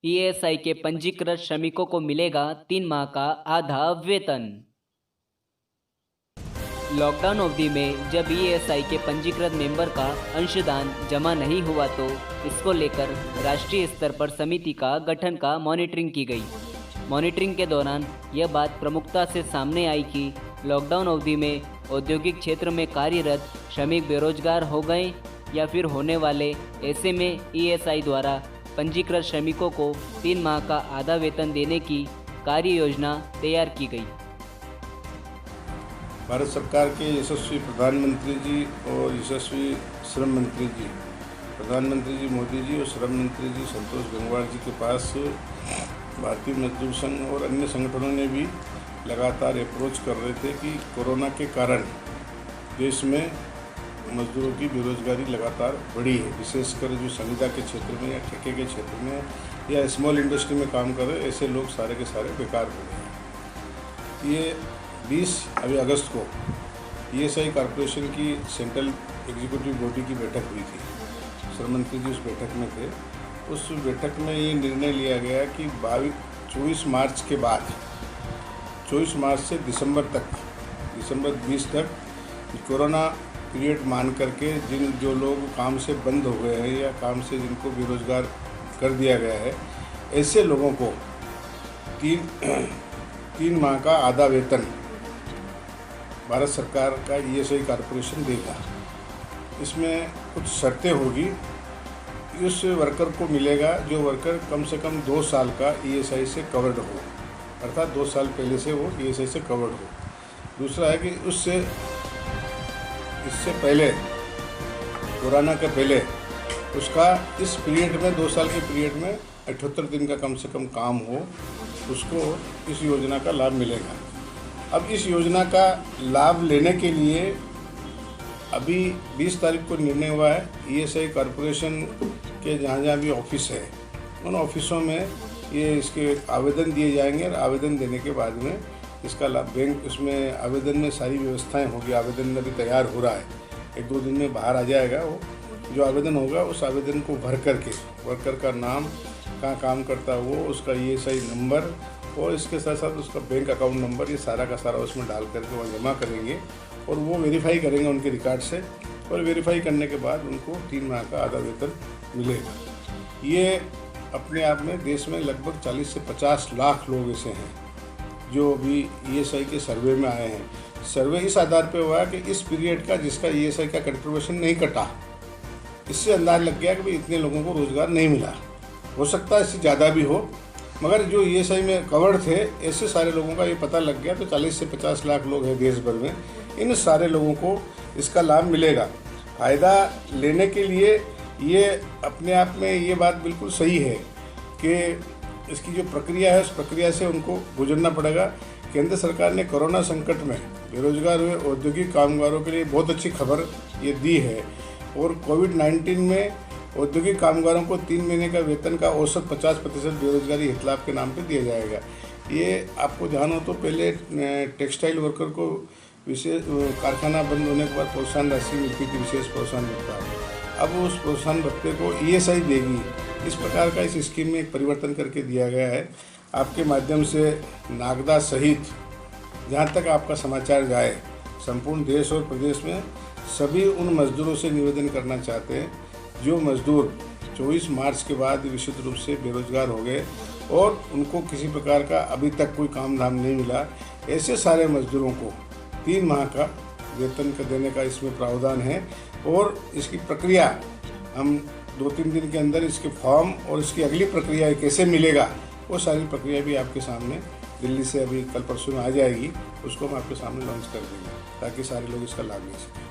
ESI के पंजीकृत श्रमिकों को मिलेगा 3 माह का आधा वेतन। लॉकडाउन अवधि में जब ईएसआई के पंजीकृत मेंबर का अंशदान जमा नहीं हुआ तो इसको लेकर राष्ट्रीय स्तर पर समिति का गठन का मॉनिटरिंग की गई। मॉनिटरिंग के दौरान यह बात प्रमुखता से सामने आई कि लॉकडाउन अवधि में औद्योगिक क्षेत्र में कार्यरत श्रमिक बेरोजगार हो गए या फिर होने वाले, ऐसे में ईएसआई द्वारा पंजीकृत श्रमिकों को 3 माह का आधा वेतन देने की कार्य योजना तैयार की गई। भारत सरकार के यशस्वी प्रधानमंत्री जी और यशस्वी श्रम मंत्री जी, प्रधानमंत्री जी मोदी जी और श्रम मंत्री जी संतोष गंगवार जी के पास भारतीय मजदूर संघ और अन्य संगठनों ने भी लगातार अप्रोच कर रहे थे कि कोरोना के कारण देश में मजदूरों की बेरोजगारी लगातार बढ़ी है। विशेषकर जो संविदा के क्षेत्र में या ठेके के क्षेत्र में या स्मॉल इंडस्ट्री में काम कर रहे ऐसे लोग सारे के सारे बेकार हो गए। ये 20 अगस्त को ईएसआई कॉरपोरेशन की सेंट्रल एग्जीक्यूटिव बॉडी की बैठक हुई थी। श्रम मंत्री जी उस बैठक में थे। उस बैठक में ये निर्णय लिया गया कि 24 मार्च के बाद 24 मार्च से दिसंबर 20 तक कोरोना पीरियड मान करके जो लोग काम से बंद हो गए हैं या काम से जिनको बेरोजगार कर दिया गया है, ऐसे लोगों को 3 माह का आधा वेतन भारत सरकार का ईएसआई कॉरपोरेशन देगा। इसमें कुछ शर्तें होगी। उस वर्कर को मिलेगा जो वर्कर कम से कम 2 साल का ईएसआई से कवर्ड हो, अर्थात 2 साल पहले से वो ईएसआई से कवर्ड हो। दूसरा है कि इससे पहले, कोरोना के पहले उसका इस पीरियड में 2 साल के पीरियड में 78 दिन का कम से कम काम हो, उसको इस योजना का लाभ मिलेगा। अब इस योजना का लाभ लेने के लिए अभी 20 तारीख को निर्णय हुआ है। ईएसआई कॉरपोरेशन के जहाँ भी ऑफिस है उन ऑफिसों में ये इसके आवेदन दिए जाएंगे और आवेदन देने के बाद में इसका लाभ बैंक, उसमें आवेदन में सारी व्यवस्थाएं होगी। आवेदन में भी तैयार हो रहा है, 1-2 दिन में बाहर आ जाएगा। वो जो आवेदन होगा उस आवेदन को भर करके वर्कर का नाम, कहाँ काम करता है वो, उसका ईएसआई नंबर और इसके साथ साथ उसका बैंक अकाउंट नंबर, ये सारा का सारा उसमें डाल करके वहाँ जमा करेंगे और वो वेरीफाई करेंगे उनके रिकॉर्ड से, और वेरीफाई करने के बाद उनको 3 माह का आधा वेतन मिलेगा। ये अपने आप में देश में लगभग 40 से 50 लाख लोग ऐसे हैं जो अभी ईएसआई के सर्वे में आए हैं। सर्वे इस आधार पे हुआ कि इस पीरियड का जिसका ईएसआई का कंट्रीब्यूशन नहीं कटा, इससे अंदाज लग गया कि भाई इतने लोगों को रोज़गार नहीं मिला। हो सकता है इससे ज़्यादा भी हो, मगर जो ईएसआई में कवर्ड थे ऐसे सारे लोगों का ये पता लग गया। तो 40 से 50 लाख लोग हैं देश भर में, इन सारे लोगों को इसका लाभ मिलेगा। फ़ायदा लेने के लिए ये अपने आप में ये बात बिल्कुल सही है कि इसकी जो प्रक्रिया है उस प्रक्रिया से उनको गुजरना पड़ेगा। केंद्र सरकार ने कोरोना संकट में बेरोजगार हुए औद्योगिक कामगारों के लिए बहुत अच्छी खबर ये दी है, और कोविड-19 में औद्योगिक कामगारों को 3 महीने का वेतन का औसत 50% बेरोजगारी हितलाभ के नाम पे दिया जाएगा। ये आपको ध्यान हो तो पहले टेक्सटाइल वर्कर को विशेष कारखाना बंद होने के बाद प्रोत्साहन राशि मिलती थी, विशेष प्रोत्साहन भत्ता। अब उस प्रोत्साहन भत्ते को ईएसआई देगी। इस प्रकार का इस स्कीम में एक परिवर्तन करके दिया गया है। आपके माध्यम से नागदा सहित जहाँ तक आपका समाचार जाए, संपूर्ण देश और प्रदेश में सभी उन मजदूरों से निवेदन करना चाहते हैं जो मजदूर 24 मार्च के बाद विशुद्ध रूप से बेरोजगार हो गए और उनको किसी प्रकार का अभी तक कोई काम धाम नहीं मिला, ऐसे सारे मजदूरों को 3 माह का वेतन का देने का इसमें प्रावधान है। और इसकी प्रक्रिया हम 2-3 दिन के अंदर इसके फॉर्म और इसकी अगली प्रक्रिया कैसे मिलेगा वो सारी प्रक्रिया भी आपके सामने दिल्ली से अभी कल परसों में आ जाएगी, उसको हम आपके सामने लॉन्च कर देंगे ताकि सारे लोग इसका लाभ ले सकें।